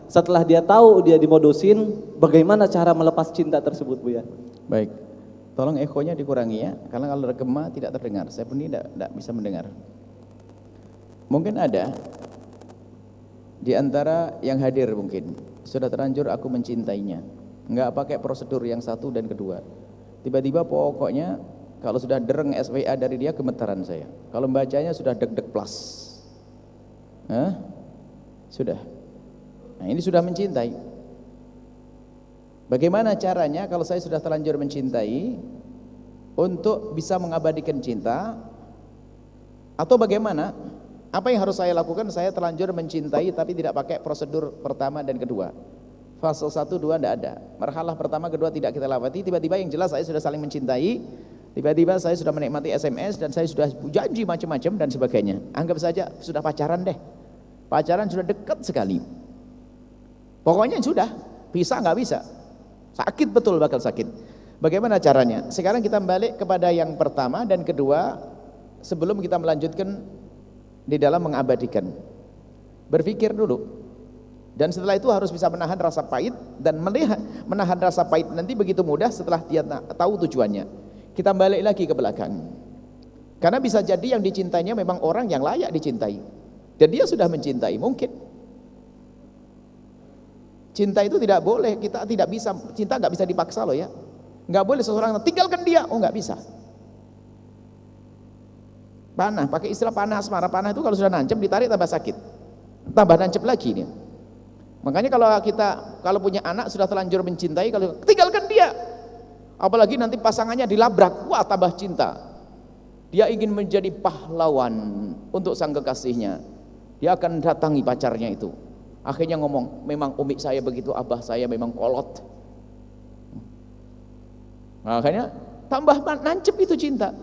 Setelah dia tahu dia dimodusin, bagaimana cara melepas cinta tersebut, Buya? Baik, tolong ekonya dikurangi ya, karena kalau gema tidak terdengar. Saya pun ini tidak bisa mendengar. Mungkin ada di antara yang hadir mungkin sudah terlanjur aku mencintainya, nggak pakai prosedur yang satu dan kedua. Tiba-tiba pokoknya kalau sudah dereng SWA dari dia gemetaran saya. Kalau membacanya sudah deg-deg plus. Sudah. Nah ini sudah mencintai. Bagaimana caranya kalau saya sudah terlanjur mencintai untuk bisa mengabadikan cinta? Atau bagaimana? Apa yang harus saya lakukan? Saya terlanjur mencintai tapi tidak pakai prosedur pertama dan kedua. Fase 1, 2 tidak ada. Marhalah pertama, kedua tidak kita lewati. Tiba-tiba yang jelas saya sudah saling mencintai. Tiba-tiba saya sudah menikmati SMS dan saya sudah janji macam-macam dan sebagainya. Anggap saja sudah pacaran deh. Pacaran sudah dekat sekali. Pokoknya sudah, bisa nggak bisa. Sakit betul, bakal sakit. Bagaimana caranya? Sekarang kita balik kepada yang pertama dan kedua sebelum kita melanjutkan di dalam mengabadikan. Berpikir dulu. Dan setelah itu harus bisa menahan rasa pahit dan menahan rasa pahit nanti begitu mudah setelah dia tahu tujuannya. Kita balik lagi ke belakang. Karena bisa jadi yang dicintainya memang orang yang layak dicintai. Dan dia sudah mencintai, mungkin. Cinta itu tidak boleh, kita tidak bisa, cinta nggak bisa dipaksa loh ya. Nggak boleh seseorang tinggalkan dia, oh nggak bisa. Panah, pakai istilah panah asmara. Panah itu kalau sudah nancep ditarik tambah sakit, tambah nancep lagi nih. Makanya kalau punya anak sudah terlanjur mencintai, kalau tinggalkan dia, apalagi nanti pasangannya dilabrak, wah tambah cinta. Dia ingin menjadi pahlawan untuk sang kekasihnya. Dia akan datangi pacarnya itu. Akhirnya ngomong, memang umi saya begitu, abah saya memang kolot. Makanya tambah nancep itu cinta.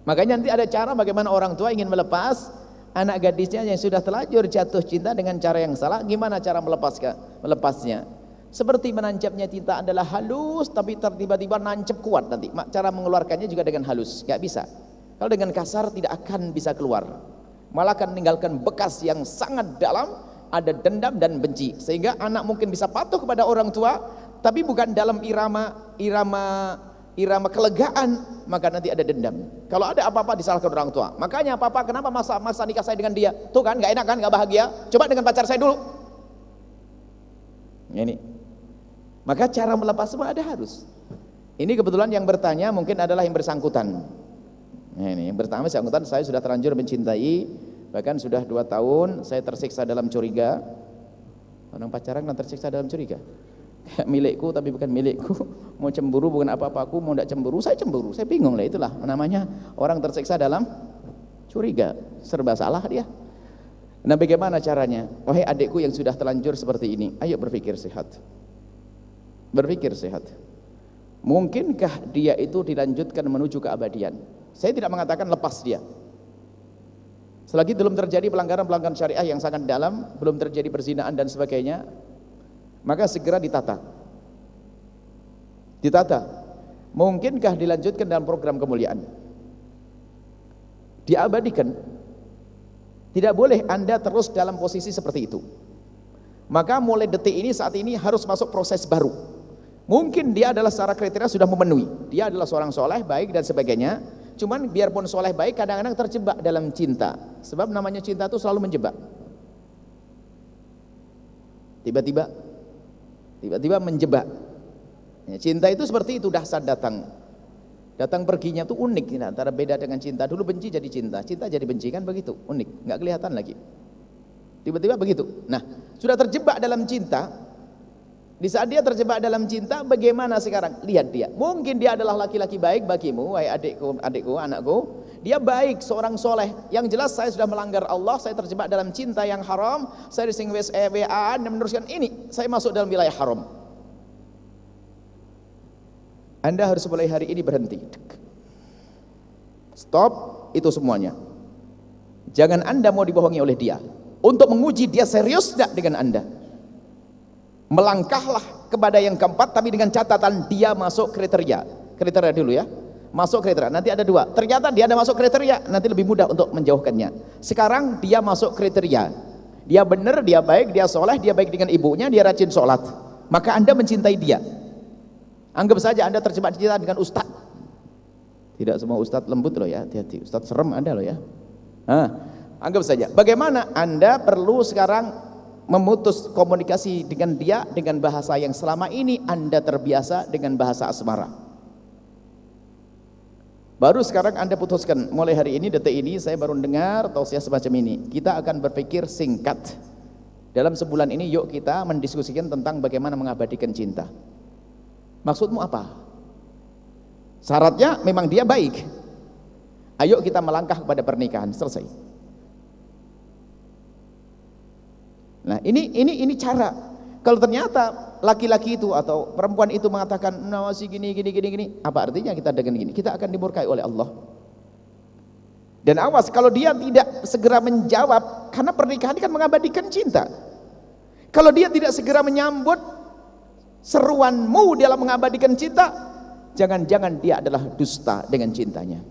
Makanya nanti ada cara bagaimana orang tua ingin melepas anak gadisnya yang sudah terlanjur jatuh cinta dengan cara yang salah. Gimana cara melepasnya? Seperti menancapnya cinta adalah halus, tapi tiba-tiba nancep kuat nanti. Cara mengeluarkannya juga dengan halus, nggak bisa. Kalau dengan kasar tidak akan bisa keluar. Malah akan meninggalkan bekas yang sangat dalam. Ada dendam dan benci, sehingga anak mungkin bisa patuh kepada orang tua, tapi bukan dalam irama kelegaan, maka nanti ada dendam. Kalau ada apa-apa disalahkan orang tua. Makanya papa, kenapa masa nikah saya dengan dia? Tuh kan, nggak enak kan, nggak bahagia. Coba dengan pacar saya dulu. Ini. Maka cara melepas semua ada harus. Ini kebetulan yang bertanya mungkin adalah yang bersangkutan. Nah, ini yang pertama bersangkutan, saya sudah terlanjur mencintai. Bahkan sudah 2 tahun saya tersiksa dalam curiga. Orang pacaran kan tersiksa dalam curiga. Milikku tapi bukan milikku. Mau cemburu bukan apa-apa, aku mau tidak cemburu, saya cemburu. Saya bingung lah, itulah namanya orang tersiksa dalam curiga. Serba salah dia. Nah bagaimana caranya? Wahai adikku yang sudah terlanjur seperti ini, ayo berpikir sehat. Berpikir sehat. Mungkinkah dia itu dilanjutkan menuju keabadian? Saya tidak mengatakan lepas dia. Selagi belum terjadi pelanggaran-pelanggaran syariah yang sangat dalam, belum terjadi perzinaan dan sebagainya, maka segera ditata. Ditata. Mungkinkah dilanjutkan dalam program kemuliaan? Diabadikan. Tidak boleh Anda terus dalam posisi seperti itu. Maka mulai detik ini, saat ini harus masuk proses baru. Mungkin dia adalah secara kriteria sudah memenuhi. Dia adalah seorang soleh, baik dan sebagainya. Cuman biarpun soleh baik, kadang-kadang terjebak dalam cinta. Sebab namanya cinta itu selalu menjebak. Tiba-tiba menjebak. Ya, cinta itu seperti itu, dahsyat datang. Datang perginya itu unik. Antara beda dengan cinta. Dulu benci jadi cinta, cinta jadi benci, kan begitu, unik, nggak kelihatan lagi. Tiba-tiba begitu. Nah, sudah terjebak dalam cinta. Di saat dia terjebak dalam cinta, bagaimana sekarang? Lihat dia. Mungkin dia adalah laki-laki baik bagimu, wahai adikku, anakku. Dia baik, seorang soleh. Yang jelas saya sudah melanggar Allah, saya terjebak dalam cinta yang haram, saya dising WA dan meneruskan ini, saya masuk dalam wilayah haram. Anda harus mulai hari ini berhenti. Stop itu semuanya. Jangan Anda mau dibohongi oleh dia. Untuk menguji dia serius tidak dengan Anda. Melangkahlah kepada yang keempat, tapi dengan catatan dia masuk kriteria. Kriteria dulu ya. Masuk kriteria. Nanti ada 2. Ternyata dia ada masuk kriteria, nanti lebih mudah untuk menjauhkannya. Sekarang dia masuk kriteria. Dia benar, dia baik, dia soleh, dia baik dengan ibunya, dia rajin sholat, maka Anda mencintai dia. Anggap saja Anda terjebak cinta dengan ustadz. Tidak semua ustadz lembut loh ya, hati-hati. Ustadz serem ada loh ya. Anggap saja, bagaimana Anda perlu sekarang memutus komunikasi dengan dia dengan bahasa yang selama ini Anda terbiasa dengan bahasa asmara. Baru sekarang Anda putuskan, mulai hari ini, detik ini saya baru dengar tausiah semacam ini. Kita akan berpikir singkat. Dalam sebulan ini yuk kita mendiskusikan tentang bagaimana mengabadikan cinta. Maksudmu apa? Syaratnya memang dia baik. Ayo kita melangkah kepada pernikahan, selesai. Nah, ini cara. Kalau ternyata laki-laki itu atau perempuan itu mengatakan masih gini, apa artinya kita dengan gini? Kita akan dimurkai oleh Allah. Dan awas kalau dia tidak segera menjawab, karena pernikahan kan mengabadikan cinta. Kalau dia tidak segera menyambut seruanmu dalam mengabadikan cinta, jangan-jangan dia adalah dusta dengan cintanya.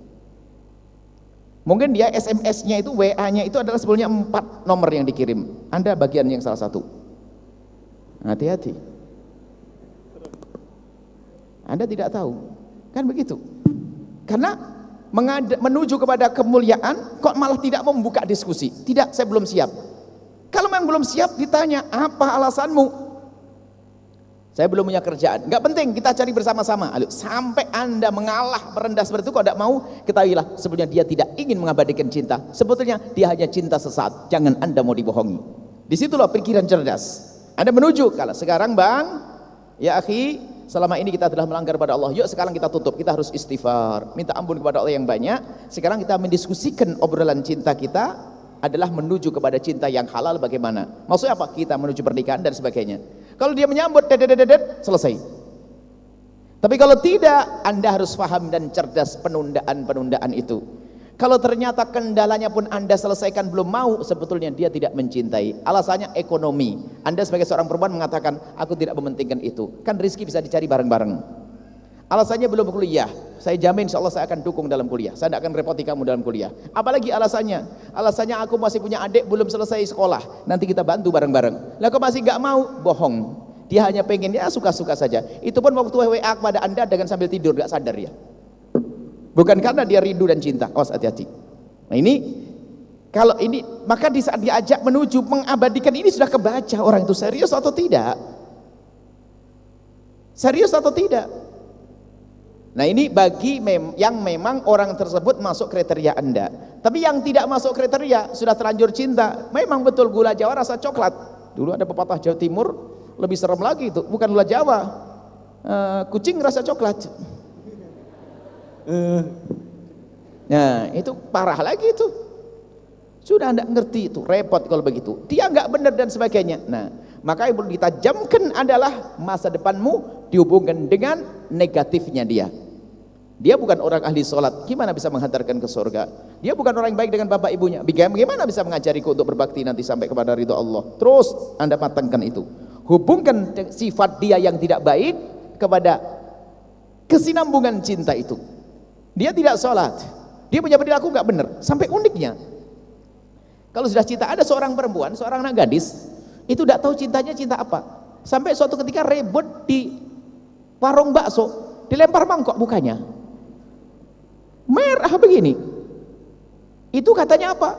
Mungkin dia SMS-nya itu, WA-nya itu adalah sebetulnya 4 nomor yang dikirim. Anda bagian yang salah satu. Hati-hati. Anda tidak tahu. Kan begitu. Karena menuju kepada kemuliaan kok malah tidak membuka diskusi. Tidak, saya belum siap. Kalau memang belum siap ditanya, apa alasanmu? Saya belum punya kerjaan. Enggak penting, kita cari bersama-sama. Sampai Anda mengalah, merendah seperti itu, kalau tidak mau, ketahuilah sebetulnya dia tidak ingin mengabadikan cinta. Sebetulnya dia hanya cinta sesaat. Jangan Anda mau dibohongi. Disitulah pikiran cerdas. Anda menuju, kalau sekarang bang, ya akhi, selama ini kita telah melanggar pada Allah, yuk sekarang kita tutup, kita harus istighfar, minta ampun kepada Allah yang banyak. Sekarang kita mendiskusikan obrolan cinta kita adalah menuju kepada cinta yang halal bagaimana. Maksudnya apa? Kita menuju pernikahan dan sebagainya. Kalau dia menyambut, selesai. Tapi kalau tidak, Anda harus paham dan cerdas penundaan itu. Kalau ternyata kendalanya pun Anda selesaikan belum mau, sebetulnya dia tidak mencintai. Alasannya ekonomi. Anda sebagai seorang perempuan mengatakan, aku tidak mementingkan itu. Kan rezeki bisa dicari bareng-bareng. Alasannya belum kuliah. Saya jamin insya Allah saya akan dukung dalam kuliah. Saya tidak akan repoti kamu dalam kuliah. Apalagi alasannya? Alasannya aku masih punya adik belum selesai sekolah. Nanti kita bantu bareng-bareng. Lah kok masih nggak mau? Bohong. Dia hanya pengen, ya suka-suka saja. Itu pun waktu WA kepada Anda dengan sambil tidur, nggak sadar ya. Bukan karena dia rindu dan cinta. Awas, hati-hati. Nah ini, kalau ini, maka di saat diajak menuju mengabadikan ini sudah kebaca orang itu serius atau tidak. Serius atau tidak. Nah ini bagi yang memang orang tersebut masuk kriteria Anda. Tapi yang tidak masuk kriteria, sudah terlanjur cinta. Memang betul gula Jawa rasa coklat. Dulu ada pepatah Jawa Timur, lebih serem lagi itu. Bukan gula Jawa, kucing rasa coklat. Nah itu parah lagi itu. Sudah Anda ngerti itu, repot kalau begitu. Dia nggak benar dan sebagainya. Nah maka yang perlu ditajamkan adalah masa depanmu dihubungkan dengan negatifnya dia. Dia bukan orang ahli sholat, gimana bisa menghantarkan ke surga? Dia bukan orang yang baik dengan bapak ibunya, bagaimana bisa mengajariku untuk berbakti nanti sampai kepada ridho Allah? Terus Anda matangkan itu. Hubungkan sifat dia yang tidak baik kepada kesinambungan cinta itu. Dia tidak sholat, dia punya perilaku nggak benar. Sampai uniknya, kalau sudah cinta, ada seorang perempuan, seorang anak gadis, itu tidak tahu cintanya cinta apa. Sampai suatu ketika ribut di warung bakso, dilempar mangkok mukanya, merah begini. Itu katanya apa?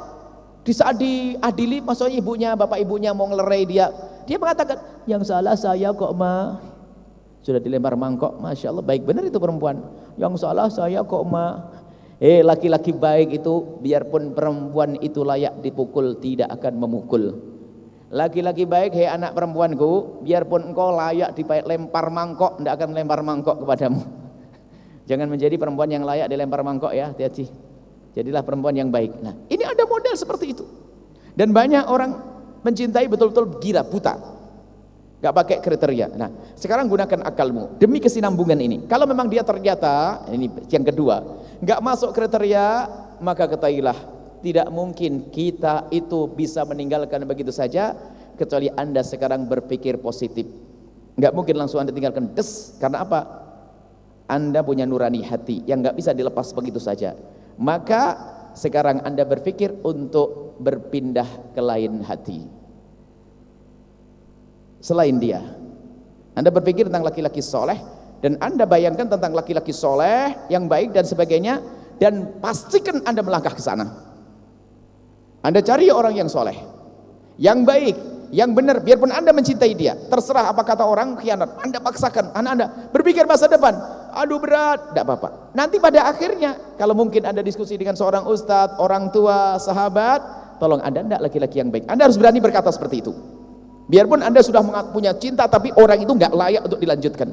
Di saat diadili, maksudnya ibunya, bapak ibunya mau ngelerai dia mengatakan, yang salah saya kok ma. Sudah dilempar mangkok, masya Allah, baik benar itu perempuan. Yang salah saya kok ma. Laki-laki baik itu, biarpun perempuan itu layak dipukul, tidak akan memukul. Laki-laki baik, hei anak perempuanku, biarpun engkau layak dilempar mangkok, tidak akan melempar mangkok kepadamu. Jangan menjadi perempuan yang layak dilempar mangkok ya, hati-hati. Jadilah perempuan yang baik. Nah, ini ada model seperti itu. Dan banyak orang mencintai betul-betul gila, buta. Gak pakai kriteria. Nah, sekarang gunakan akalmu demi kesinambungan ini. Kalau memang dia ternyata, ini yang kedua, gak masuk kriteria, maka ketahuilah tidak mungkin kita itu bisa meninggalkan begitu saja, kecuali Anda sekarang berpikir positif. Gak mungkin langsung Anda tinggalkan des. Karena apa? Anda punya nurani hati yang gak bisa dilepas begitu saja. Maka sekarang Anda berpikir untuk berpindah ke lain hati. selain dia. Anda berpikir tentang laki-laki soleh, dan Anda bayangkan tentang laki-laki soleh yang baik dan sebagainya, dan pastikan Anda melangkah ke sana. Anda cari orang yang soleh, yang baik, yang benar. Biarpun Anda mencintai dia, terserah apa kata orang, khianat, Anda paksakan anak Anda berpikir masa depan. Aduh berat, tidak apa-apa. Nanti pada akhirnya, kalau mungkin Anda diskusi dengan seorang ustadz, orang tua, sahabat, tolong Anda tidak laki-laki yang baik. Anda harus berani berkata seperti itu. Biarpun Anda sudah punya cinta, tapi orang itu nggak layak untuk dilanjutkan.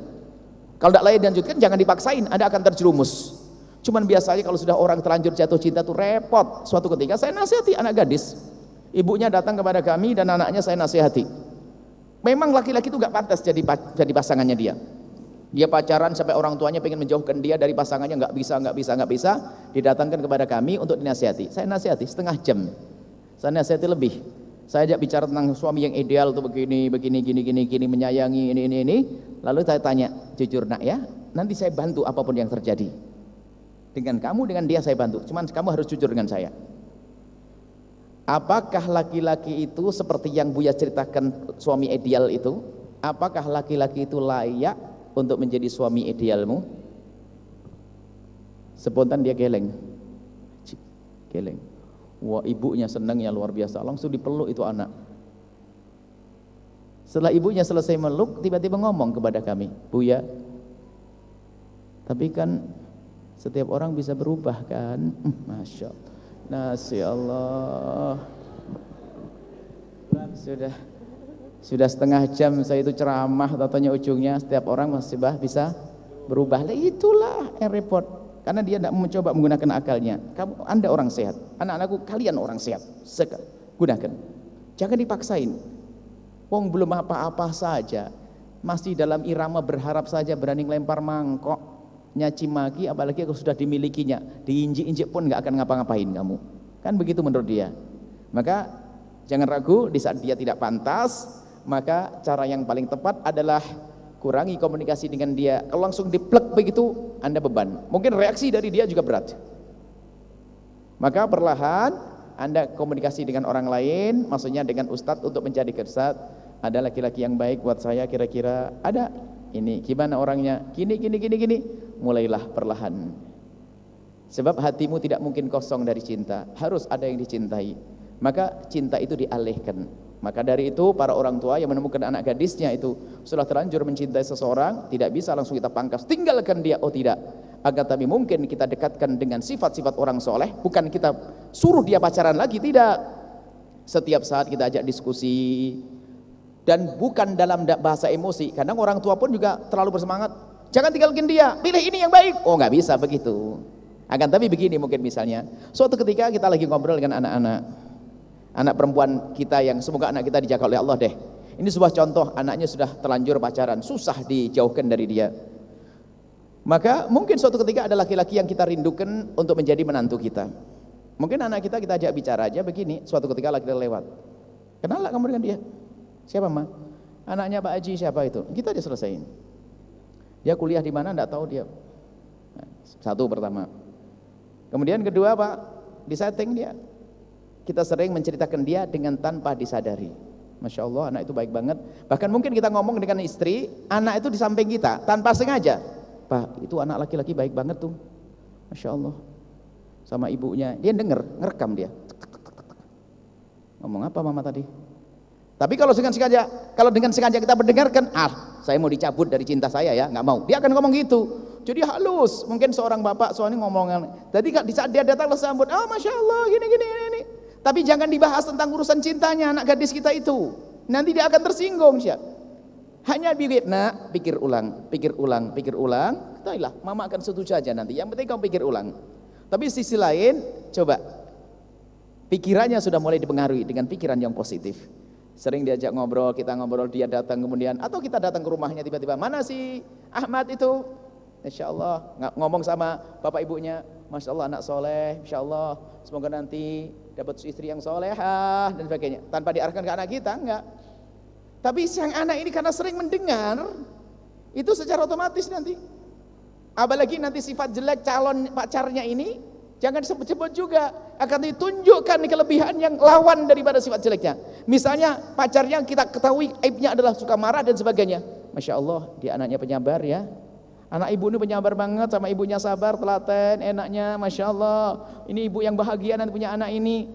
Kalau nggak layak dilanjutkan, jangan dipaksain, Anda akan terjerumus. Cuman biasanya kalau sudah orang terlanjur jatuh cinta itu repot. Suatu ketika saya nasihati anak gadis, ibunya datang kepada kami dan anaknya saya nasihati. Memang laki-laki itu nggak pantas jadi pasangannya dia. Dia pacaran sampai orang tuanya pengen menjauhkan dia dari pasangannya, nggak bisa. Didatangkan kepada kami untuk dinasihati. Saya nasihati setengah jam. Saya nasihati lebih. Saya ajak bicara tentang suami yang ideal tuh begini, gini, menyayangi ini. Lalu saya tanya, jujur nak ya, nanti saya bantu apapun yang terjadi. Dengan kamu, dengan dia saya bantu. Cuman kamu harus jujur dengan saya. Apakah laki-laki itu seperti yang Buya ceritakan suami ideal itu? Apakah laki-laki itu layak untuk menjadi suami idealmu? Spontan dia geleng. Wah, ibunya senang ya luar biasa, langsung dipeluk itu anak. Setelah ibunya selesai meluk, tiba-tiba ngomong kepada kami, Buya, tapi kan setiap orang bisa berubah kan? Masya Allah. Sudah setengah jam saya itu ceramah, tatanya ujungnya setiap orang masih bisa berubah. Lah itulah yang repot. Karena dia tidak mencoba menggunakan akalnya. Anda orang sehat, anak-anakku kalian orang sehat, gunakan. Jangan dipaksain. Wong belum apa-apa saja, masih dalam irama berharap saja, berani melempar mangkok, nyaci maki, apalagi kalau sudah dimilikinya, diinjik-injik pun nggak akan ngapa-ngapain kamu. Kan begitu menurut dia. Maka jangan ragu di saat dia tidak pantas, maka cara yang paling tepat adalah kurangi komunikasi dengan dia. Kalau langsung diplek begitu, Anda beban. Mungkin reaksi dari dia juga berat. Maka perlahan Anda komunikasi dengan orang lain, maksudnya dengan ustadz untuk mencari ustadz, ada laki-laki yang baik buat saya kira-kira ada. Ini gimana orangnya? Gini. Mulailah perlahan. Sebab hatimu tidak mungkin kosong dari cinta, harus ada yang dicintai. Maka cinta itu dialihkan. Maka dari itu para orang tua yang menemukan anak gadisnya itu sudah terlanjur mencintai seseorang, tidak bisa langsung kita pangkas, tinggalkan dia, oh tidak. Agar tapi mungkin kita dekatkan dengan sifat-sifat orang soleh, bukan kita suruh dia pacaran lagi, tidak. Setiap saat kita ajak diskusi, dan bukan dalam bahasa emosi. Kadang orang tua pun juga terlalu bersemangat, jangan tinggalkan dia, pilih ini yang baik. Oh nggak bisa begitu. Akan tapi begini mungkin misalnya, suatu ketika kita lagi ngobrol dengan anak perempuan kita yang semoga anak kita dijaga oleh Allah deh. Ini sebuah contoh, anaknya sudah terlanjur pacaran, susah dijauhkan dari dia. Maka mungkin suatu ketika ada laki-laki yang kita rindukan untuk menjadi menantu kita. Mungkin anak kita ajak bicara aja begini, suatu ketika laki-laki lewat. Kenal lah kamu dengan dia? Siapa ma? Anaknya Pak Haji siapa itu? Kita dia selesaiin. Dia kuliah di mana? Enggak tahu dia. Nah, satu pertama. Kemudian kedua Pak, disetting dia. Kita sering menceritakan dia dengan tanpa disadari. Masya Allah, anak itu baik banget. Bahkan mungkin kita ngomong dengan istri, anak itu di samping kita, tanpa sengaja. Pak, itu anak laki-laki baik banget tuh. Masya Allah. Sama ibunya, dia denger, ngerekam dia. Ngomong apa mama tadi? Tapi kalau dengan sengaja kita mendengarkan, saya mau dicabut dari cinta saya ya, nggak mau. Dia akan ngomong gitu. Jadi halus. Mungkin seorang bapak soalnya ngomong. Tadi di saat dia datang sambut, masya Allah, gini. Tapi jangan dibahas tentang urusan cintanya anak gadis kita itu. Nanti dia akan tersinggung siap. Hanya pikir ulang. Ketahuilah, mama akan setuju aja nanti. Yang penting kamu pikir ulang. Tapi sisi lain, coba pikirannya sudah mulai dipengaruhi dengan pikiran yang positif. Sering diajak ngobrol, kita ngobrol, dia datang kemudian, atau kita datang ke rumahnya tiba-tiba, mana si Ahmad itu? Insya Allah ngomong sama bapak ibunya, Masya Allah anak soleh, Insya Allah semoga nanti dapat istri yang solehah dan sebagainya. Tanpa diarahkan ke anak kita, enggak. Tapi sang anak ini karena sering mendengar, itu secara otomatis nanti. Apalagi nanti sifat jelek calon pacarnya ini, Jangan sebut-sebut juga, akan ditunjukkan kelebihan yang lawan daripada sifat jeleknya. Misalnya pacarnya kita ketahui aibnya adalah suka marah dan sebagainya. Masya Allah, dia anaknya penyabar ya. Anak ibu ini penyabar banget, sama ibunya sabar, telaten, enaknya, Masya Allah. Ini ibu yang bahagia dan punya anak ini.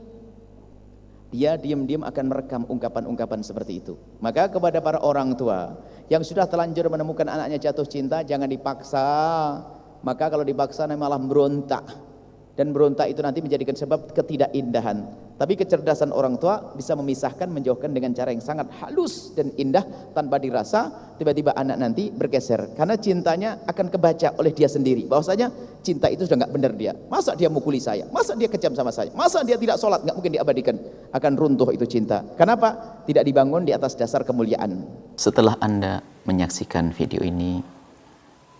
Dia diam-diam akan merekam ungkapan-ungkapan seperti itu. Maka kepada para orang tua yang sudah telanjur menemukan anaknya jatuh cinta, jangan dipaksa. Maka kalau dipaksa malah berontak, dan berontak itu nanti menjadikan sebab ketidakindahan. Tapi kecerdasan orang tua bisa memisahkan, menjauhkan dengan cara yang sangat halus dan indah tanpa dirasa. Tiba-tiba anak nanti bergeser karena cintanya akan kebaca oleh dia sendiri bahwasanya cinta itu sudah nggak benar dia. Masa dia mukuli saya, masa dia kejam sama saya, masa dia tidak sholat, nggak mungkin diabadikan. Akan runtuh itu cinta. Kenapa? Tidak dibangun di atas dasar kemuliaan. Setelah Anda menyaksikan video ini,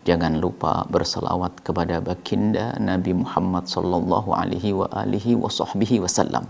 jangan lupa berselawat kepada baginda Nabi Muhammad sallallahu alaihi wa alihi wa sahbihi wasallam.